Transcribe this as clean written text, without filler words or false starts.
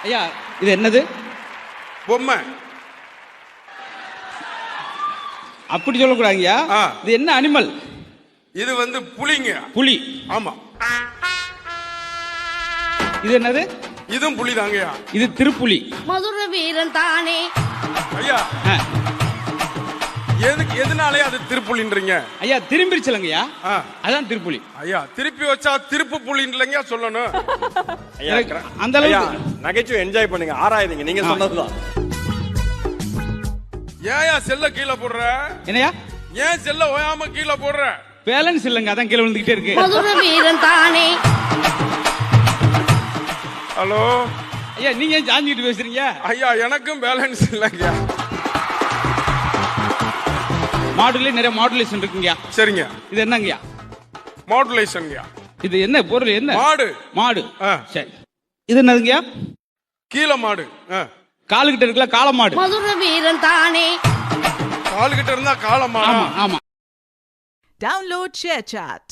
ஐயா இது என்னது? பொம்மை. அப்படி சொல்லக்கூடாதுங்கய்யா. இது என்ன அனிமல்? இது வந்து புலிங்க. புலி. ஆமா. இது என்னது? இதுவும் புலி தாங்கய்யா. இது திருப்புலி. மதுர வீரன் தானே. ஐயா எதனாலே அது திருப்புலின்றீங்க? ஐயா திரும்பிருச்சுலங்கய்யா, அதான் திருப்புலி. ஐயா திருப்பி வச்சா திருப்பு புலின்றீங்க சொல்லணும். அந்த அளவுக்கு நகைச்சுவை என்ஜாய் பண்ணுங்க, ஆராயுங்க. நீங்க சொன்னதுதான். ஏயா செல்ல கீழே போடுற? என்னையா ஏன் செல்ல ஓயாம கீழே போடுற? பேலன்ஸ் இல்லங்க, அதான் கீழே விழுந்துகிட்டே இருக்கு. மதுர வீரன் தானே. ஹலோ ஐயா நீங்க ஏன் சாஞ்சிட்டு பேசுறீங்க? ஐயா எனக்கும் பேலன்ஸ் இல்லைங்க. மாடுல நிறைய மாடுலேஷன் இருக்குங்கய்யா. சரிங்க. இது என்னங்கய்யா? மாடுலேஷன்யா. இது என்ன பொருள்? என்ன? மாடு. மாடு. சரி. இது என்னதுங்கய்யா? கீழ மாடு. காலுகிட்ட இருக்குல்ல, காளை மாடு. மதுர வீரன் தானே. காலுகிட்ட இருந்தா காளை மாடு. ஆமா ஆமா. Download ShareChat.